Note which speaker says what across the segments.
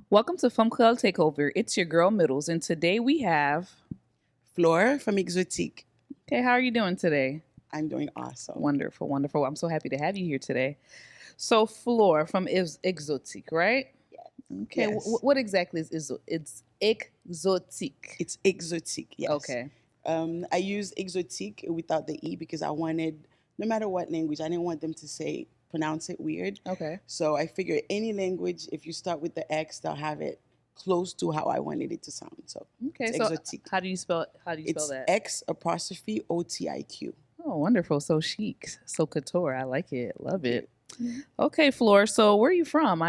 Speaker 1: Welcome to Fanm Kreyol Takeover. It's your girl Middles, and today we have.
Speaker 2: Flore from Xotiq.
Speaker 1: Okay, how are you doing today?
Speaker 2: I'm doing awesome.
Speaker 1: Wonderful, wonderful. I'm so happy to have you here today. So, Flore from Xotiq, right?
Speaker 2: Yes.
Speaker 1: Okay,
Speaker 2: Yes.
Speaker 1: what exactly is it's Xotiq?
Speaker 2: It's Xotiq, yes.
Speaker 1: Okay.
Speaker 2: I use Xotiq without the E because I wanted, no matter what language, I didn't want them to pronounce it weird.
Speaker 1: Okay.
Speaker 2: So I figured any language, if you start with the X, they'll have it close to how I wanted it to sound. So
Speaker 1: Okay.
Speaker 2: it's
Speaker 1: So,
Speaker 2: Xotiq.
Speaker 1: how do you spell? How do you spell
Speaker 2: It's
Speaker 1: that?
Speaker 2: X apostrophe OTIQ.
Speaker 1: Oh, wonderful. So chic, so couture. I like it. Love it.
Speaker 2: Mhm.
Speaker 1: Okay, Flore. So, where are you from?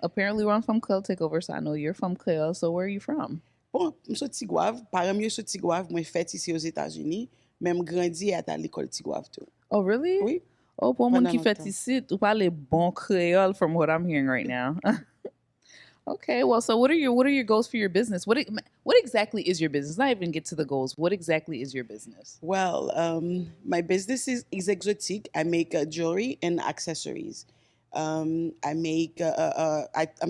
Speaker 1: Apparently we're on Fanm Kreyol Takeover, so I know you're from Kreyol. So, where are you from?
Speaker 2: Bon, je suis Tigouave. Parents je suis Tigouave. Moi, fait ici aux États-Unis. Même grandi à l'école Tigouave tout.
Speaker 1: Oh, really?
Speaker 2: Oui.
Speaker 1: Oh, pour moun
Speaker 2: Pendant
Speaker 1: qui fait
Speaker 2: longtemps.
Speaker 1: ici, tu parles bon créole from what I'm hearing right now. Okay, well, so what are your goals for your business? What exactly is your business? Not even get to the goals. What exactly is your business?
Speaker 2: Well, my business is Xotiq. I make jewelry and accessories. I'm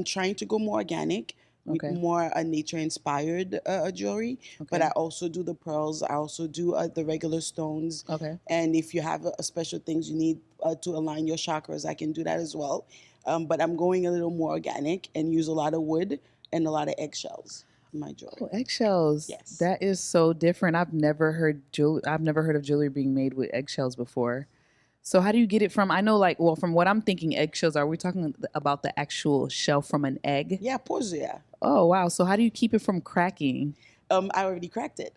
Speaker 2: trying to go more organic with
Speaker 1: Okay.
Speaker 2: more nature inspired jewelry, but
Speaker 1: Okay.
Speaker 2: I also do the pearls. I also do the regular stones.
Speaker 1: Okay.
Speaker 2: And if you have a special things you need to align your chakras, I can do that as well. But I'm going a little more organic and use a lot of wood and a lot of eggshells in my jewelry.
Speaker 1: Oh, eggshells.
Speaker 2: Yes.
Speaker 1: That is so different. I've never heard of jewelry being made with eggshells before. So how do you get it from? I know, like, well, from what I'm thinking, eggshells. Are we talking about the actual shell from an egg?
Speaker 2: Yeah, pose, yeah.
Speaker 1: Oh, wow. So how do you keep it from cracking?
Speaker 2: I already cracked it.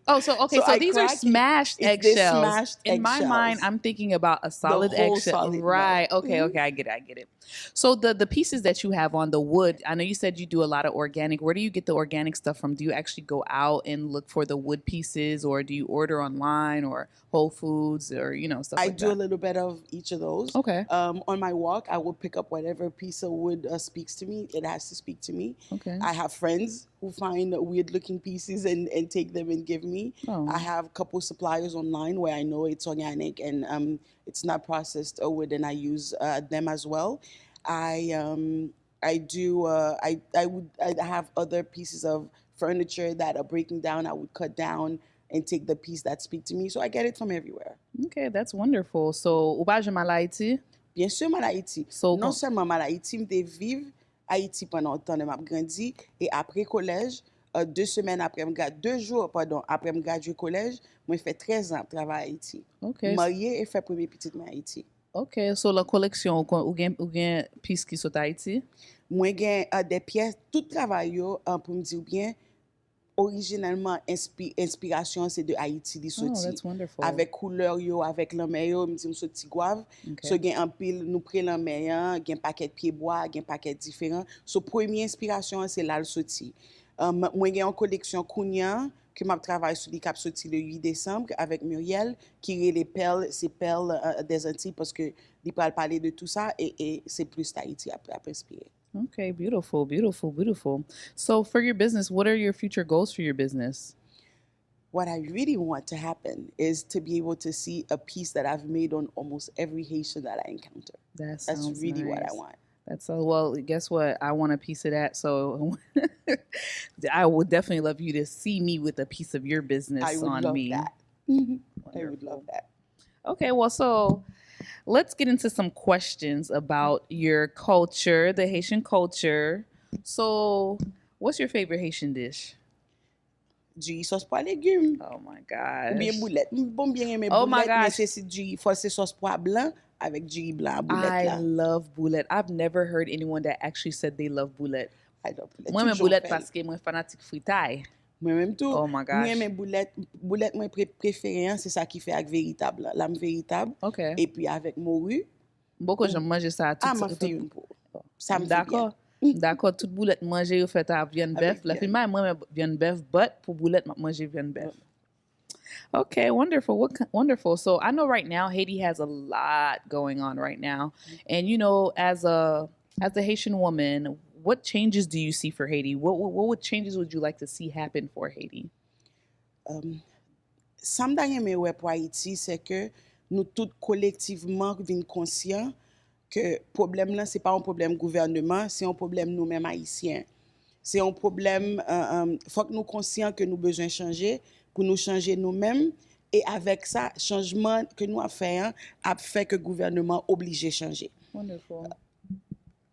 Speaker 1: Oh, so okay, so
Speaker 2: I
Speaker 1: these are
Speaker 2: crack it.
Speaker 1: smashed
Speaker 2: They're
Speaker 1: eggshells.
Speaker 2: smashed
Speaker 1: In my mind,
Speaker 2: eggshells.
Speaker 1: I'm thinking about a solid
Speaker 2: whole
Speaker 1: eggshell.
Speaker 2: solid, no.
Speaker 1: Right. Okay,
Speaker 2: Mhm.
Speaker 1: okay, I get it, I get it. So the pieces that you have on the wood, I know you said you do a lot of organic. Where do you get the organic stuff from? Do you actually go out and look for the wood pieces, or do you order online or Whole Foods, or stuff
Speaker 2: I
Speaker 1: like
Speaker 2: do a
Speaker 1: that?
Speaker 2: little bit of each of those.
Speaker 1: Okay.
Speaker 2: On my walk, I will pick up whatever piece of wood speaks to me. It has to speak to me.
Speaker 1: Okay.
Speaker 2: I have friends who find weird looking pieces and take them and give me.
Speaker 1: Oh.
Speaker 2: I have a couple suppliers online where I know it's organic and it's not processed wood, and I use them as well. I I do I have other pieces of furniture that are breaking down. I would cut down and take the piece that speak to me. So I get it from everywhere.
Speaker 1: Okay, that's wonderful. So, ou pa jema la Haiti?
Speaker 2: Bien sûr, mal Haïti.
Speaker 1: So,
Speaker 2: Non seulement mal Haïti, je vive Haïti pendant le temps de ma grandi et après collège, 2 semaines après, 2 jours, pardon, après me graduer collège, moi fait 13 ans travail à Haïti.
Speaker 1: okay.
Speaker 2: Marié et fait premier petit à Haïti.
Speaker 1: Okay, so la collection ou gen piece qui sont Haïti?
Speaker 2: Moi gen des pièces tout travail yo pour me dire bien originellement inspiration c'est de Haïti di
Speaker 1: Oh,
Speaker 2: sorti.
Speaker 1: that's wonderful.
Speaker 2: Avec couleur yo, avec l'anmer yo, me dit sorti Tigouave.
Speaker 1: Okay.
Speaker 2: So gen en pile nous prend l'anmer, gen paquet pied bois, gen paquet différent. So première inspiration c'est là le sorti. Moi gen en collection Kounia que m'a travaillé sur les cap sorti le 8 décembre avec Muriel qui est les perles, c'est perles des Antilles parce que il parler de tout ça et c'est plus Haïti après inspiré.
Speaker 1: Okay, beautiful, beautiful, beautiful. So, for your business, what are your future goals for your business?
Speaker 2: What I really want to happen is to be able to see a piece that I've made on almost every Haitian that I encounter.
Speaker 1: That
Speaker 2: That's
Speaker 1: sounds
Speaker 2: really what I
Speaker 1: nice.
Speaker 2: want.
Speaker 1: That's well. Guess what? I want a piece of that. So, I would definitely love you to see me with a piece of your business
Speaker 2: I would
Speaker 1: on
Speaker 2: love
Speaker 1: me.
Speaker 2: that. I would
Speaker 1: Wonderful.
Speaker 2: love that.
Speaker 1: Okay, well, so let's get into some questions about your culture, the Haitian culture. So, what's your favorite Haitian dish?
Speaker 2: Du sauce pois légumes.
Speaker 1: Oh my
Speaker 2: Ou bien
Speaker 1: gosh.
Speaker 2: boulette. Bon bien aimer
Speaker 1: Oh my
Speaker 2: boulette, mais
Speaker 1: gosh.
Speaker 2: c'est du faut c'est sauce pois blanc avec du riz blanc à boulette
Speaker 1: I
Speaker 2: là.
Speaker 1: love boulette. I've never heard anyone that actually said they love boulette.
Speaker 2: I love boulette.
Speaker 1: Moi, mais
Speaker 2: Toujours
Speaker 1: boulette
Speaker 2: fait.
Speaker 1: parce que moi fanatique fritaille.
Speaker 2: Moi-même tout.
Speaker 1: Oh my gosh.
Speaker 2: Moi aimer boulette moi préféré hein, c'est ça qui fait avec véritable là. L'âme véritable
Speaker 1: Okay.
Speaker 2: et puis avec morue.
Speaker 1: Beaucoup j'aime manger ça.
Speaker 2: Ah, m'a fait une pour. Ça me fait bien.
Speaker 1: D'accord. D'accord, toute boulette manger, vous faites à viande
Speaker 2: Avec
Speaker 1: bœuf. La
Speaker 2: viande.
Speaker 1: fille, moi, viande bœuf, but pour boulette, manger viande bœuf. Okay, wonderful. Wonderful. So I know right now Haiti has a lot going on right now, and as a Haitian woman, what changes do you see for Haiti? What changes would you like to see happen for Haiti?
Speaker 2: Ça me donne mais ouais pour Haïti, c'est que nous tous collectivement vînes conscients que problème là, c'est pas un problème gouvernement, c'est un problème nous-mêmes haïtiens. C'est un problème, faut que nous conscients que nous besoin changer, pour nous changer nous-mêmes. Et avec ça, changement que nous avons fait, hein, a fait que le gouvernement obligé de changer.
Speaker 1: Wonderful.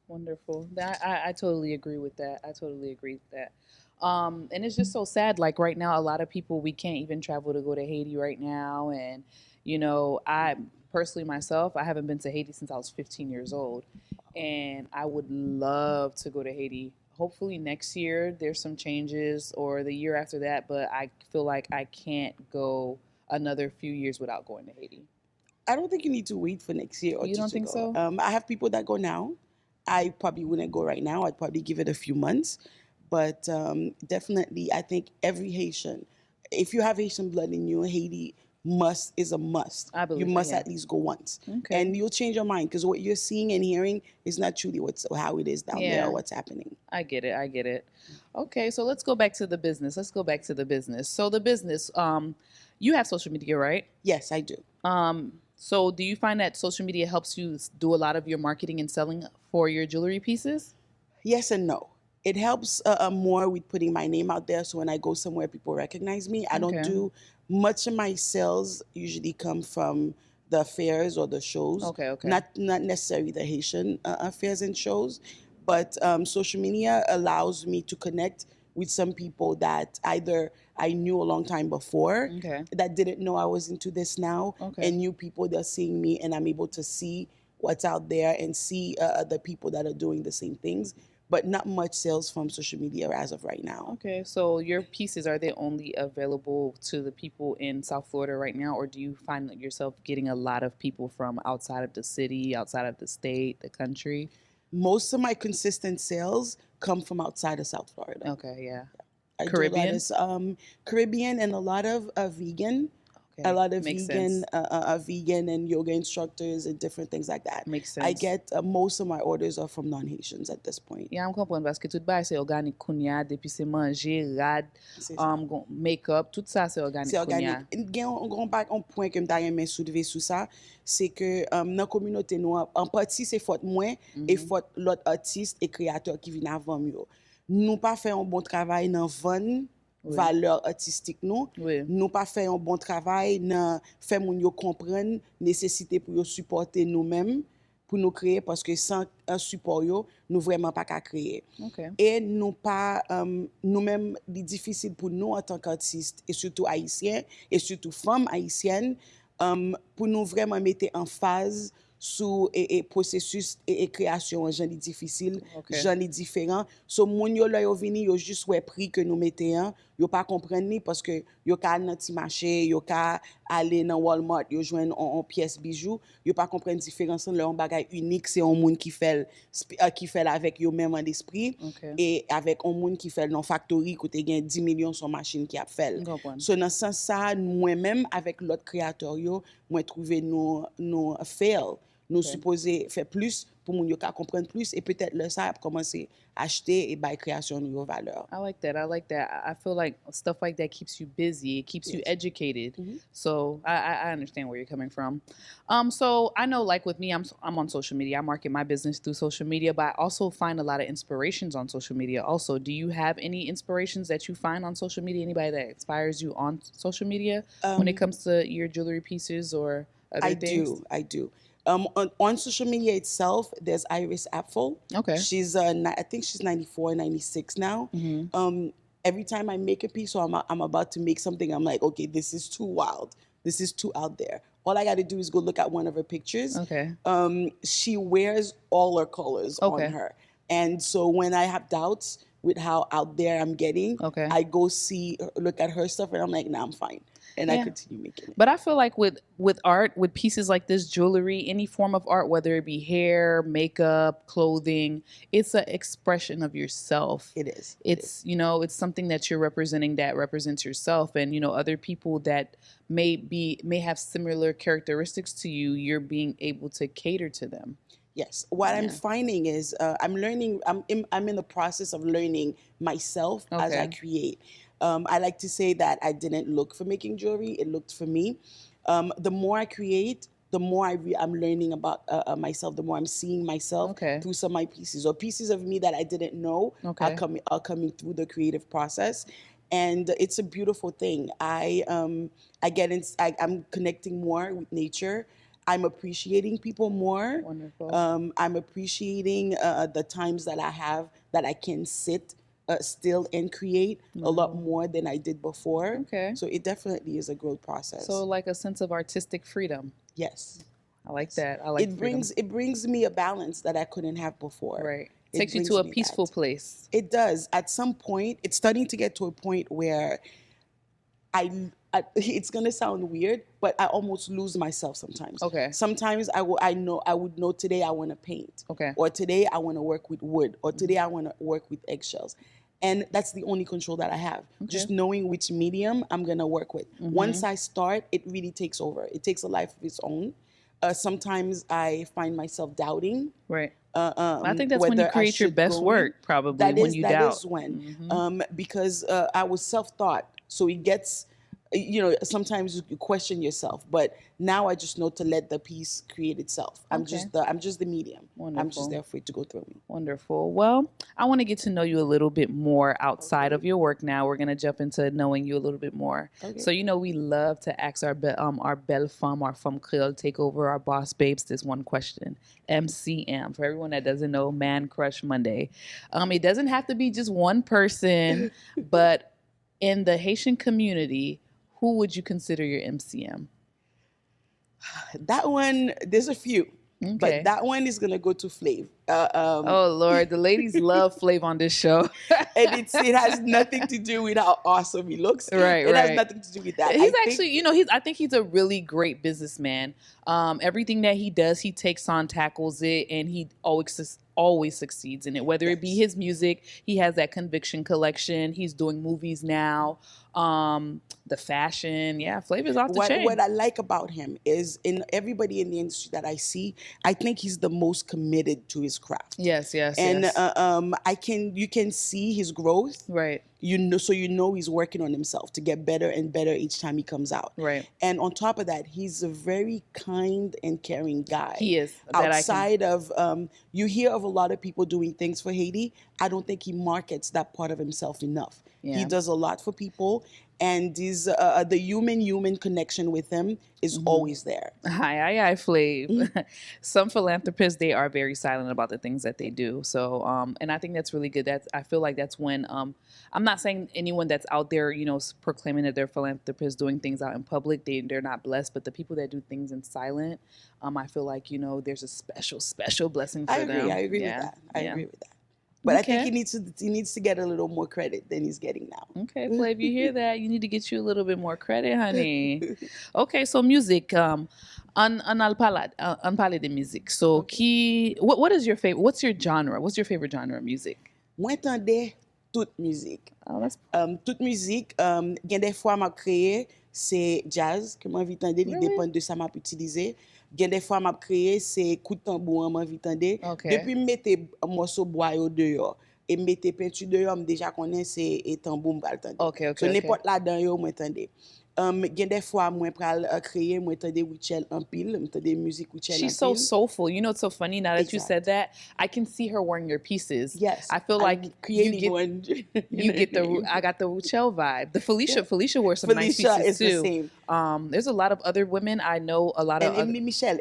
Speaker 1: Wonderful. I totally agree with that. I totally agree with that. And it's just so sad. Like right now, a lot of people, we can't even travel to go to Haiti right now. And, you know, I personally myself, I haven't been to Haiti since I was 15 years old. And I would love to go to Haiti. Hopefully next year there's some changes or the year after that. But I feel like I can't go another few years without going to Haiti.
Speaker 2: I don't think you need to wait for next year or
Speaker 1: You
Speaker 2: two
Speaker 1: don't
Speaker 2: to
Speaker 1: think
Speaker 2: go.
Speaker 1: so?
Speaker 2: I have people that go now. I probably wouldn't go right now. I'd probably give it a few months. But definitely, I think every Haitian, if you have Haitian blood in you, Haiti is a must.
Speaker 1: I believe
Speaker 2: you must
Speaker 1: yeah.
Speaker 2: at least go once.
Speaker 1: Okay.
Speaker 2: And you'll change your mind because what you're seeing and hearing is not truly how it is down there
Speaker 1: Yeah.
Speaker 2: or what's happening.
Speaker 1: I get it. I get it. Okay, so let's go back to the business. Let's go back to the business. So the business, you have social media, right?
Speaker 2: Yes, I do.
Speaker 1: So do you find that social media helps you do a lot of your marketing and selling for your jewelry pieces?
Speaker 2: Yes and no. It helps more with putting my name out there. So when I go somewhere, people recognize me. I don't
Speaker 1: Okay.
Speaker 2: do much of my sales usually come from the fairs or the shows.
Speaker 1: Okay.
Speaker 2: Not necessarily the Haitian fairs and shows, but social media allows me to connect with some people that either I knew a long time before
Speaker 1: Okay.
Speaker 2: that didn't know I was into this now,
Speaker 1: Okay.
Speaker 2: and new people that are seeing me, and I'm able to see what's out there and see the people that are doing the same things. But not much sales from social media as of right now.
Speaker 1: Okay, so your pieces, are they only available to the people in South Florida right now, or do you find yourself getting a lot of people from outside of the city, outside of the state, the country?
Speaker 2: Most of my consistent sales come from outside of South Florida.
Speaker 1: Okay, yeah.
Speaker 2: I
Speaker 1: Caribbean?
Speaker 2: do a lot of Caribbean and a lot of vegan.
Speaker 1: Okay,
Speaker 2: A lot of
Speaker 1: makes
Speaker 2: vegan,
Speaker 1: sense.
Speaker 2: vegan and yoga instructors and different things like that.
Speaker 1: Makes sense.
Speaker 2: I get most of my orders are from non-Haitians at this point.
Speaker 1: Yeah, I'm kompon parce que tout ba c'est organique kounya, depi se manje, rad, make-up, tout ça c'est organique
Speaker 2: C'est
Speaker 1: kounya.
Speaker 2: organique. Gen un point que m'ta remè soulever sous ça, c'est que dans communauté nou, en partie c'est faute moi et faute l'autre artiste et créateur qui vient avant yo. Nous pas fait un bon travail dans vendre valeur artistique nous.
Speaker 1: Oui.
Speaker 2: Nous pas fait un bon travail dans faire moun yo comprendre nécessité pour yo supporter nous-mêmes pour nous créer parce que sans un support yo, nous vraiment pas qu'à créer.
Speaker 1: Okay.
Speaker 2: Et nous pas nous-mêmes c'est difficile pour nous en tant qu'artistes et surtout haïtiens et surtout femmes haïtiennes pour nous vraiment mettre en phase sous et processus et création j'en est difficile j'en est différent so moun yo là yo vini yo juste ouais prix que nous mettons yo pas comprendre ni parce que yo ka nan ti marché yo ka aller dans Walmart yo joindre en pièce bijou yo pas comprendre différence leur bagage unique c'est un monde qui fait avec yo même en esprit et avec un monde qui fait dans factory côté gain 10 millions sur machine qui a fait so dans sens ça moi même avec l'autre créateur yo moi trouver nous fail nous supposés faire plus pour moun yo ka comprendre plus et peut-être le ça commencer à acheter et buy création de valeur.
Speaker 1: I like that. I like that. I feel like stuff like that keeps you busy. It keeps you educated. So I understand where you're coming from. So I know, like with me, I'm on social media. I market my business through social media, but I also find a lot of inspirations on social media. Also, do you have any inspirations that you find on social media? Anybody that inspires you on social media when it comes to your jewelry pieces or other things?
Speaker 2: I do. On social media itself, there's Iris Apfel.
Speaker 1: Okay.
Speaker 2: She's I think she's 94, 96 now. Every time I make a piece or I'm about to make something, I'm like, okay, this is too wild. This is too out there. All I got to do is go look at one of her pictures.
Speaker 1: Okay.
Speaker 2: She wears all her colors on her. And so when I have doubts with how out there I'm getting, I go look at her stuff and I'm like, nah, I'm fine. And I continue making it.
Speaker 1: But I feel like with art, with pieces like this, jewelry, any form of art, whether it be hair, makeup, clothing, it's an expression of yourself.
Speaker 2: It is.
Speaker 1: It's it's something that you're representing that represents yourself, and other people that may have similar characteristics to you. You're being able to cater to them.
Speaker 2: Yes. What I'm finding is I'm learning. I'm in the process of learning myself as I create. I like to say that I didn't look for making jewelry. It looked for me. The more I create, the more I'm learning about myself, the more I'm seeing myself through some of my pieces, or pieces of me that I didn't know are coming through the creative process. And it's a beautiful thing. I'm connecting more with nature. I'm appreciating people more.
Speaker 1: Wonderful.
Speaker 2: I'm appreciating the times that I have that I can sit still and create a lot more than I did before.
Speaker 1: Okay.
Speaker 2: So it definitely is a growth process.
Speaker 1: So like a sense of artistic freedom.
Speaker 2: Yes.
Speaker 1: I like that. I like
Speaker 2: it brings me a balance that I couldn't have before.
Speaker 1: Right. Takes you to a peaceful place.
Speaker 2: It does. At some point, it's starting to get to a point where it's gonna sound weird, but I almost lose myself sometimes.
Speaker 1: Okay.
Speaker 2: Sometimes I would know today I want to paint.
Speaker 1: Okay.
Speaker 2: Or today I want to work with wood. Or today I want to work with eggshells. And that's the only control that I have. Okay. Just knowing which medium I'm gonna work with. Once I start, it really takes over. It takes a life of its own. Sometimes I find myself doubting.
Speaker 1: Right. I think that's when you create your best work, probably, when you doubt.
Speaker 2: That is when. Because I was self-taught. So it gets, sometimes you question yourself. But now I just know to let the piece create itself. I'm just the medium. Wonderful. I'm just there for it to go through me.
Speaker 1: Wonderful. Well, I want to get to know you a little bit more outside of your work now. We're going to jump into knowing you a little bit more. Okay. So, we love to ask our belle femme, our Fanm Kreyol Takeover, our boss babes, this one question. MCM. For everyone that doesn't know, Man Crush Monday. It doesn't have to be just one person, but in the Haitian community, who would you consider your MCM?
Speaker 2: That one, there's a few. Okay. But that one is going to go to Flav.
Speaker 1: Oh, Lord. The ladies love Flav on this show.
Speaker 2: And it has nothing to do with how awesome he looks.
Speaker 1: Right,
Speaker 2: It has nothing to do with that.
Speaker 1: I think he's a really great businessman. Everything that he does, he takes on, tackles it, and he always succeeds in it. Whether it be his music, he has that Conviction collection. He's doing movies now. The fashion, Flav is off the chain.
Speaker 2: What I like about him is, in everybody in the industry that I see, I think he's the most committed to his craft.
Speaker 1: Yes.
Speaker 2: And you can see his growth.
Speaker 1: Right.
Speaker 2: So he's working on himself to get better and better each time he comes out.
Speaker 1: Right.
Speaker 2: And on top of that, he's a very kind and caring guy.
Speaker 1: He is.
Speaker 2: Outside of, you hear of a lot of people doing things for Haiti. I don't think he markets that part of himself enough. Yeah. He does a lot for people. And the human connection with him is always there.
Speaker 1: Hi, Flav. Some philanthropists, they are very silent about the things that they do. So, and I think that's really good. I feel like that's when, I'm not saying anyone that's out there, proclaiming that they're philanthropists doing things out in public, they're not blessed. But the people that do things in silent, I feel like, there's a special blessing for them.
Speaker 2: I agree with that. I agree with that. But I think he needs to get a little more credit than he's getting now.
Speaker 1: Okay, Flav, you hear that? You need to get you a little bit more credit, honey. Okay, so music. On parle de musique. So, what is your favorite? What's your genre? What's your favorite genre of music?
Speaker 2: Moi, tande toute musique.
Speaker 1: Oh, that's
Speaker 2: toute musique. Gen des fois m'a créé c'est jazz que moi envie tande, il dépend de ça m'a utilisé. Gen des fois m'a créé c'est coup de tambour m'a envie tande. Depuis mettre morceau bois au dehors et mettre peinture dehors, déjà connais c'est tambour m'pa tande. So n'importe là dedans yo moi tande. Gen des fois moi pral créer moi tande Wichel en pile, moi tande musique Wichel en pile.
Speaker 1: She's so soulful. It's so funny now that you said that. I can see her wearing your pieces.
Speaker 2: Yes.
Speaker 1: I feel like
Speaker 2: creating one.
Speaker 1: I got the Wichel vibe. The Felicia wore some nice pieces
Speaker 2: is
Speaker 1: too.
Speaker 2: The same.
Speaker 1: There's a lot of other women I know.
Speaker 2: Emily Michelle.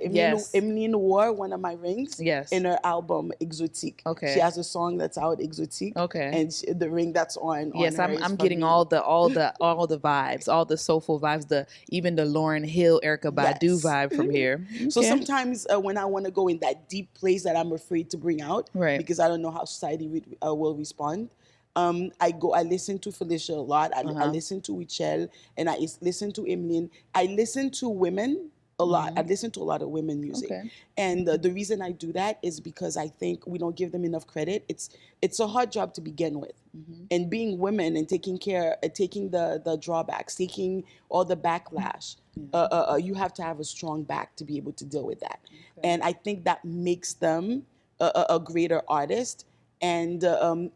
Speaker 2: Emily wore one of my rings.
Speaker 1: Yes.
Speaker 2: In her album Xotiq.
Speaker 1: Okay.
Speaker 2: She has a song that's out, Xotiq.
Speaker 1: Okay.
Speaker 2: And the ring that's on.
Speaker 1: Yes, I'm getting all the vibes, all the soulful vibes, even the Lauryn Hill, Erykah Badu vibe from here. Okay.
Speaker 2: So sometimes when I want to go in that deep place that I'm afraid to bring out, because I don't know how society will respond. I listen to Felicia a lot. I listen to Wichel, and I listen to Emmeline. I listen to women a lot. I listen to a lot of women music.
Speaker 1: Okay.
Speaker 2: And the reason I do that is because I think we don't give them enough credit. It's a hard job to begin with. And being women and taking the drawbacks, taking all the backlash, you have to have a strong back to be able to deal with that. Okay. And I think that makes them a greater artist. And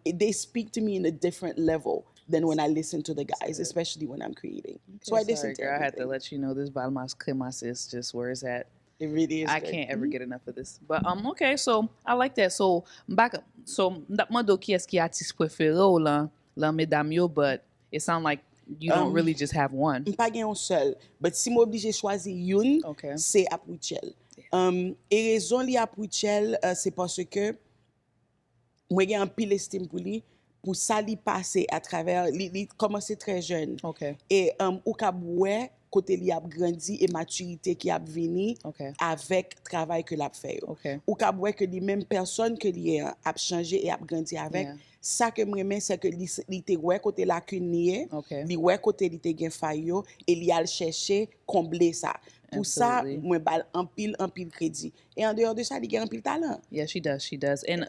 Speaker 2: they speak to me in a different level than when I listen to the guys, especially when I'm creating.
Speaker 1: Okay, so I listen to everything. I had to let you know this Balmas Cremas is just where it's at.
Speaker 2: It really is
Speaker 1: I
Speaker 2: good.
Speaker 1: can't ever get enough of this. But okay, so I like that. So back so mando ki est ki artiste préféré ou la mesdames yo, but it sounds like you don't really just have one.
Speaker 2: M pa gen yon seul. But si m oblige chwazi yon,
Speaker 1: Okay.
Speaker 2: se Apwichel. E rezon li Apwichel, se parce ke mwen gen an pil estime pou li, pou sa li pase a traver, li komanse tre jen.
Speaker 1: Okay.
Speaker 2: E ou ka bouè, kote li ap grandi e maturite ki ap vini
Speaker 1: Okay.
Speaker 2: avèk travay ke l'ap fè yo.
Speaker 1: Okay.
Speaker 2: Ou ka bouè ke li menm person ke li ap chanje e ap grandi avèk.
Speaker 1: Yeah.
Speaker 2: Sa ke mremen se ke li te wè kote lakun niye,
Speaker 1: Okay.
Speaker 2: li wè kote li te gen fay yo, e li al chèche komble sa. Pour ça,
Speaker 1: Absolutely.
Speaker 2: mwen bal an pil kredi. E an dehors de sa, li gen an pil talent.
Speaker 1: Yeah, she does. She does. And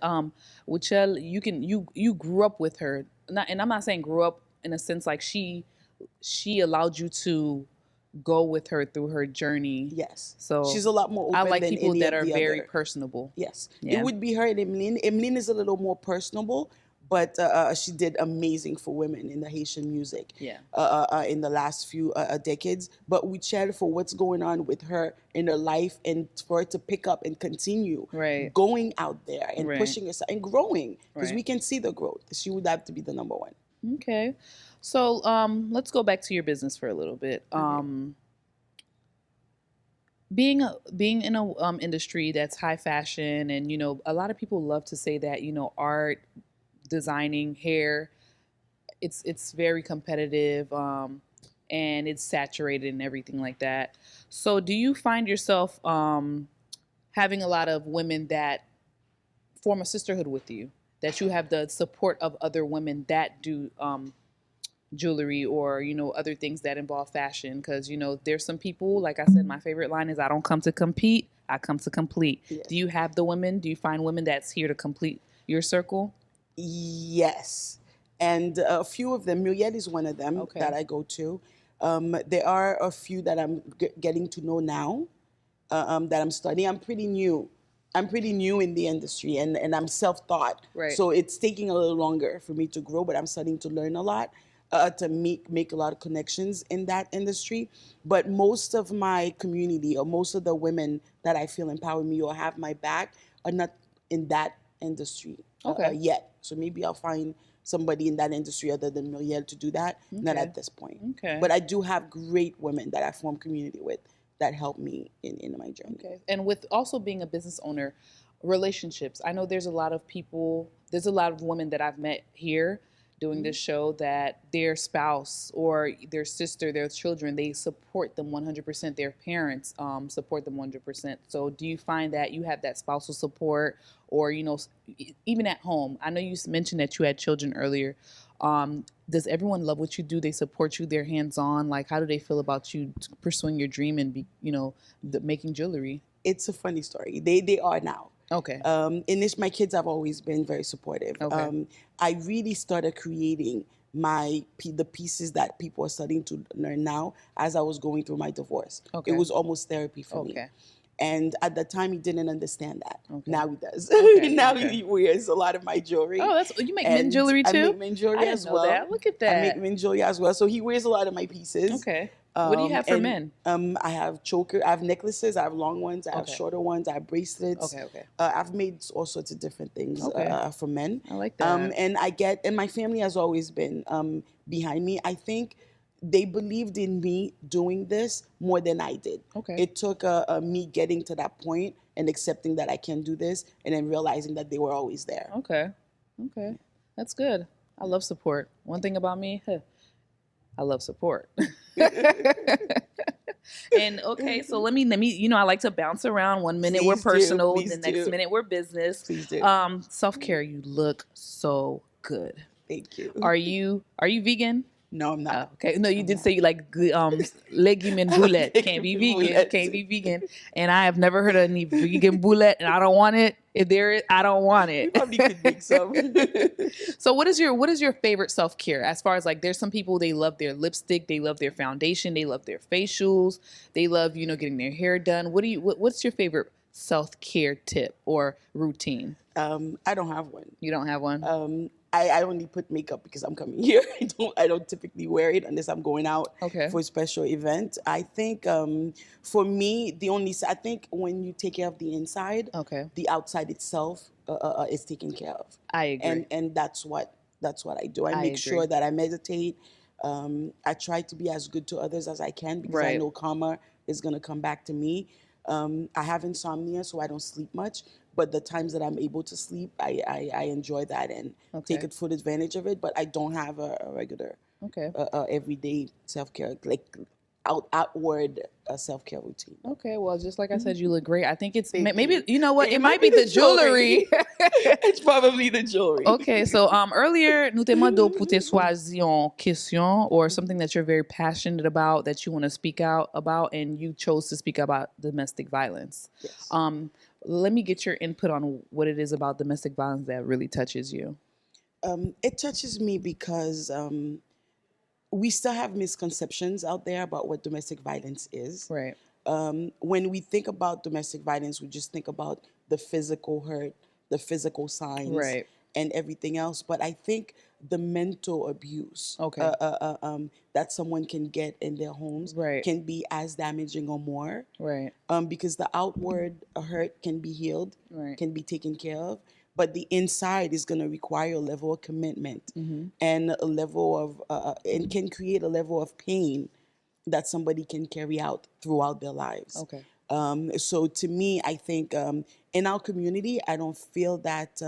Speaker 1: Wichelle, you grew up with her. And I'm not saying grew up in a sense like she allowed you to go with her through her journey.
Speaker 2: Yes.
Speaker 1: So
Speaker 2: she's a lot more open
Speaker 1: I like
Speaker 2: than
Speaker 1: people
Speaker 2: any
Speaker 1: that
Speaker 2: of
Speaker 1: are
Speaker 2: the
Speaker 1: very
Speaker 2: other.
Speaker 1: personable.
Speaker 2: Yes.
Speaker 1: Yeah.
Speaker 2: It would be her and Emeline. Emeline is a little more personable, but she did amazing for women in the Haitian music.
Speaker 1: Yeah.
Speaker 2: In the last few decades. But we cheer for what's going on with her in her life and for her to pick up and continue
Speaker 1: Right.
Speaker 2: going out there and
Speaker 1: Right.
Speaker 2: pushing herself and growing, because
Speaker 1: Right.
Speaker 2: we can see the growth. She would have to be the number one.
Speaker 1: Okay. So let's go back to your business for a little bit. Being in a industry that's high fashion, and a lot of people love to say that art, designing, hair, it's very competitive, and it's saturated and everything like that. So do you find yourself having a lot of women that form a sisterhood with you, that you have the support of other women that do jewelry or other things that involve fashion? Because there's some people, like I said, my favorite line is, I don't come to compete, I come to complete.
Speaker 2: Yes.
Speaker 1: Do you have the women? Do you find women that's here to complete your circle?
Speaker 2: Yes. And a few of them, Muriel is one of them.
Speaker 1: Okay.
Speaker 2: That I go to. There are a few that I'm getting to know now, that I'm studying. I'm pretty new in the industry, and I'm self-taught.
Speaker 1: Right.
Speaker 2: So it's taking a little longer for me to grow, but I'm starting to learn a lot, to make a lot of connections in that industry. But most of my community, or most of the women that I feel empower me or have my back, are not in that industry yet. So maybe I'll find somebody in that industry other than Muriel to do that. Not at this point.
Speaker 1: Okay.
Speaker 2: But I do have great women that I form community with that help me in my journey.
Speaker 1: Okay. And with also being a business owner, relationships. I know there's a lot of women that I've met here doing this show that their spouse or their sister, their children, they support them 100%. Their parents support them 100%. So do you find that you have that spousal support, or, even at home? I know you mentioned that you had children earlier. Does everyone love what you do? They support you, they're hands-on. Like, how do they feel about you pursuing your dream and making jewelry?
Speaker 2: It's a funny story. They are now.
Speaker 1: Okay.
Speaker 2: My kids have always been very supportive.
Speaker 1: Okay.
Speaker 2: I really started creating the pieces that people are starting to learn now as I was going through my divorce.
Speaker 1: Okay.
Speaker 2: It was almost therapy for me.
Speaker 1: Okay.
Speaker 2: And at the time, he didn't understand that.
Speaker 1: Okay.
Speaker 2: Now he does.
Speaker 1: Okay,
Speaker 2: Now
Speaker 1: okay.
Speaker 2: he wears a lot of my jewelry.
Speaker 1: Oh, you make men jewelry too?
Speaker 2: I make men jewelry as well.
Speaker 1: That. Look at that.
Speaker 2: I make men jewelry as well. So he wears a lot of my pieces.
Speaker 1: Okay. What do you have for men?
Speaker 2: I have choker. I have necklaces. I have long ones. I have
Speaker 1: Okay.
Speaker 2: shorter ones. I have bracelets.
Speaker 1: Okay.
Speaker 2: I've made all sorts of different things for men.
Speaker 1: I like that.
Speaker 2: And my family has always been behind me. I think they believed in me doing this more than I did.
Speaker 1: Okay.
Speaker 2: It took me getting to that point and accepting that I can do this, and then realizing that they were always there.
Speaker 1: Okay. That's good. I love support. One thing about me, I love support. And okay, so let me, I like to bounce around. 1 minute we're
Speaker 2: Please do,
Speaker 1: personal,
Speaker 2: please
Speaker 1: the next
Speaker 2: do.
Speaker 1: minute we're business.
Speaker 2: Please do.
Speaker 1: Self-care, you look so good.
Speaker 2: Thank you.
Speaker 1: Are you vegan?
Speaker 2: No, I'm not.
Speaker 1: Okay. No, you did say you like legume and boulette. Can't be vegan.
Speaker 2: Boulette.
Speaker 1: Can't be vegan. And I have never heard of any vegan boulette, and I don't want it. If there is, I don't want it.
Speaker 2: Probably could make some.
Speaker 1: So what is your favorite self-care? As far as like, there's some people, they love their lipstick, they love their foundation, they love their facials, they love, getting their hair done. What's your favorite self-care tip or routine?
Speaker 2: I don't have one.
Speaker 1: You don't have one?
Speaker 2: I only put makeup because I'm coming here. I don't typically wear it unless I'm going out
Speaker 1: Okay.
Speaker 2: for a special event. I think for me, I think when you take care of the inside,
Speaker 1: Okay.
Speaker 2: the outside itself is taken care of.
Speaker 1: I agree.
Speaker 2: And that's what I do. I
Speaker 1: I
Speaker 2: make sure
Speaker 1: agree.
Speaker 2: that I meditate. I try to be as good to others as I can because I
Speaker 1: Right.
Speaker 2: know karma is going to come back to me. I have insomnia, so I don't sleep much. But the times that I'm able to sleep, I enjoy that and take
Speaker 1: Okay.
Speaker 2: full advantage of it. But I don't have a regular,
Speaker 1: Okay.
Speaker 2: everyday self-care, like outward self-care routine.
Speaker 1: Okay, well, just like I said, you look great. I think it's
Speaker 2: Thank
Speaker 1: maybe
Speaker 2: you.
Speaker 1: you know what,
Speaker 2: It
Speaker 1: it might be the jewelry.
Speaker 2: It's probably the jewelry.
Speaker 1: Okay, so earlier nous te demandons pour te choisi en question or something that you're very passionate about that you want to speak out about, and you chose to speak about domestic violence.
Speaker 2: Yes.
Speaker 1: Let me get your input on what it is about domestic violence that really touches you.
Speaker 2: It touches me because we still have misconceptions out there about what domestic violence is.
Speaker 1: Right.
Speaker 2: When we think about domestic violence, we just think about the physical hurt, the physical signs,
Speaker 1: Right.
Speaker 2: and everything else. But I think the mental abuse
Speaker 1: Okay.
Speaker 2: that someone can get in their homes
Speaker 1: Right.
Speaker 2: can be as damaging or more.
Speaker 1: Right.
Speaker 2: Because the outward hurt can be healed,
Speaker 1: Right.
Speaker 2: can be taken care of, but the inside is going to require a level of commitment
Speaker 1: Mm-hmm.
Speaker 2: and a level of, and can create a level of pain that somebody can carry out throughout their lives.
Speaker 1: Okay.
Speaker 2: So to me, I think in our community, I don't feel that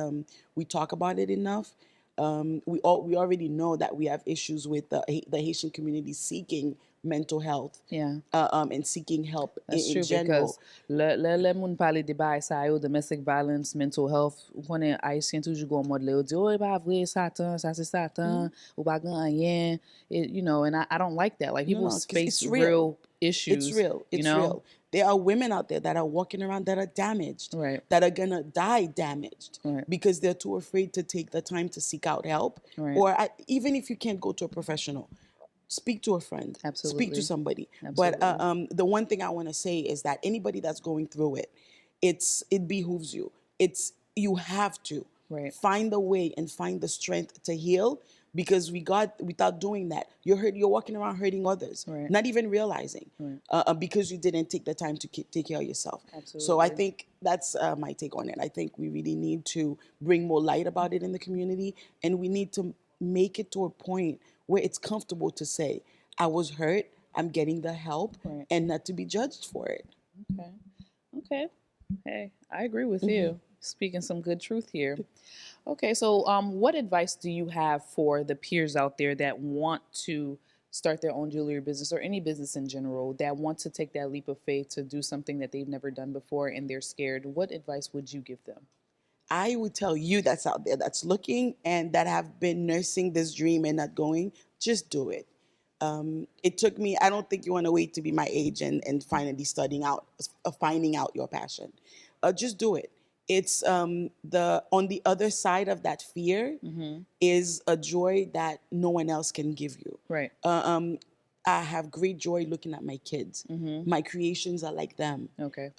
Speaker 2: we talk about it enough. We already know that we have issues with the Haitian community seeking mental health.
Speaker 1: Yeah.
Speaker 2: And seeking help
Speaker 1: That's
Speaker 2: in
Speaker 1: true
Speaker 2: general.
Speaker 1: because le moun pale de bay sa yo, domestic violence, mental health, ou konen Haitien toujou go mod le, ou di, oh, e pa vre, satan, sa se satan, ou pa gan anyen, and I don't like that. Like, people
Speaker 2: 'cause
Speaker 1: face
Speaker 2: it's real.
Speaker 1: real issues.
Speaker 2: It's real. It's
Speaker 1: you know?
Speaker 2: real. There are women out there that are walking around that are damaged,
Speaker 1: Right.
Speaker 2: that are gonna die damaged
Speaker 1: Right.
Speaker 2: because they're too afraid to take the time to seek out help.
Speaker 1: Right.
Speaker 2: Or even if you can't go to a professional, speak to a friend.
Speaker 1: Absolutely.
Speaker 2: Speak to somebody.
Speaker 1: Absolutely.
Speaker 2: But the one thing I want to say is that anybody that's going through it, it behooves you. You have to
Speaker 1: Right.
Speaker 2: find a way and find the strength to heal, because without doing that, you're walking around hurting others,
Speaker 1: Right.
Speaker 2: not even realizing,
Speaker 1: Right.
Speaker 2: because you didn't take the time to take care of yourself.
Speaker 1: Absolutely.
Speaker 2: So I think that's my take on it. I think we really need to bring more light about it in the community, and we need to make it to a point where it's comfortable to say, I was hurt, I'm getting the help,
Speaker 1: Right.
Speaker 2: and not to be judged for it.
Speaker 1: Okay. Okay. Hey, I agree with you. Speaking some good truth here. Okay, so what advice do you have for the peers out there that want to start their own jewelry business or any business in general that want to take that leap of faith to do something that they've never done before and they're scared? What advice would you give them?
Speaker 2: I would tell you that's out there, that's looking and that have been nursing this dream and not going, just do it. It took me, I don't think you want to wait to be my age and finally finding out your passion. Just do it. It's on the other side of that fear is a joy that no one else can give you.
Speaker 1: Right.
Speaker 2: I have great joy looking at my kids. My creations are like them.
Speaker 1: Okay.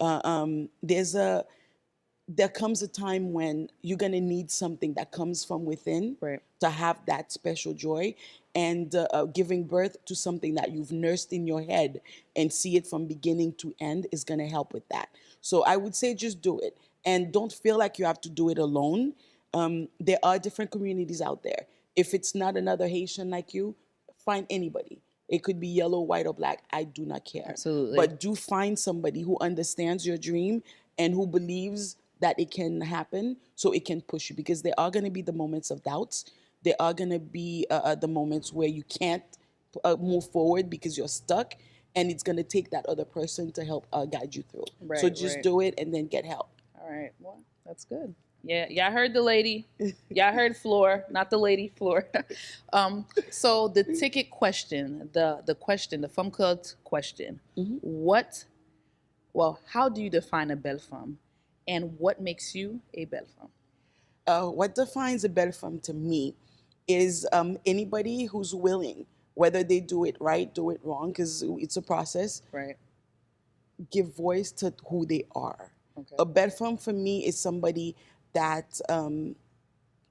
Speaker 2: There comes a time when you're going to need something that comes from within,
Speaker 1: Right.
Speaker 2: to have that special joy, and giving birth to something that you've nursed in your head and see it from beginning to end is going to help with that. So I would say just do it, and don't feel like you have to do it alone. There are different communities out there. If it's not another Haitian like you, find anybody. It could be yellow, white, or black. I do not care.
Speaker 1: Absolutely.
Speaker 2: But do find somebody who understands your dream and who believes that it can happen, so it can push you, because there are going to be the moments of doubts. There are going to be the moments where you can't move forward because you're stuck, and it's going to take that other person to help guide you through.
Speaker 1: Right,
Speaker 2: so just
Speaker 1: right.
Speaker 2: do it and then get help.
Speaker 1: All right. Well, that's good. Yeah, y'all heard the lady. Y'all heard Flore, not the lady, Flore. So the ticket question, the question, the femme cult question. How do you define a belle femme? And what makes you a belle femme?
Speaker 2: What defines a belle femme to me is anybody who's willing, whether they do it right, do it wrong, because it's a process,
Speaker 1: Right.
Speaker 2: give voice to who they are.
Speaker 1: Okay.
Speaker 2: A belle femme for me is somebody that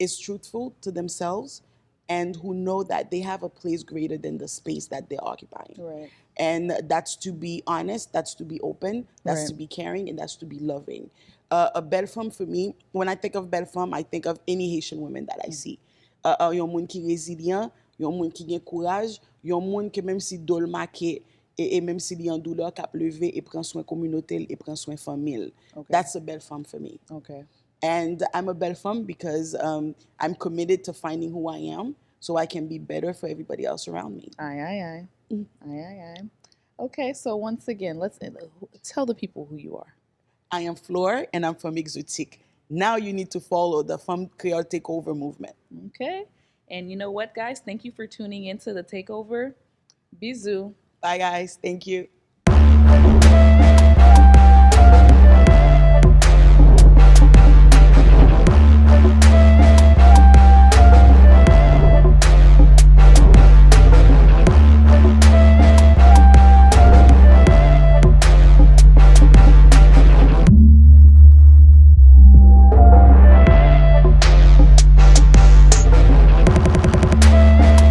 Speaker 2: is truthful to themselves and who know that they have a place greater than the space that they're occupying.
Speaker 1: Right.
Speaker 2: And that's to be honest, that's to be open, that's
Speaker 1: Right.
Speaker 2: to be caring, and that's to be loving. A belle femme for me, when I think of belle femme, I think of any Haitian women that I see. Yon moun ki resilient, yon moun ki gen courage, yon moun ke même si dol make, et même si li en douleur, kap leve et prend soin communauté, et prend soin famille.
Speaker 1: Okay.
Speaker 2: That's a belle femme for me.
Speaker 1: Okay.
Speaker 2: And I'm a belle femme because I'm committed to finding who I am so I can be better for everybody else around me.
Speaker 1: Aye, aye, aye. Aye, aye, aye. Okay, so once again, let's tell the people who you are.
Speaker 2: I am Flore, and I'm from Xotiq. Now you need to follow the Fanm Kreyol Takeover movement.
Speaker 1: Okay. And you know what, guys? Thank you for tuning into the Takeover. Bisous.
Speaker 2: Bye, guys. Thank you.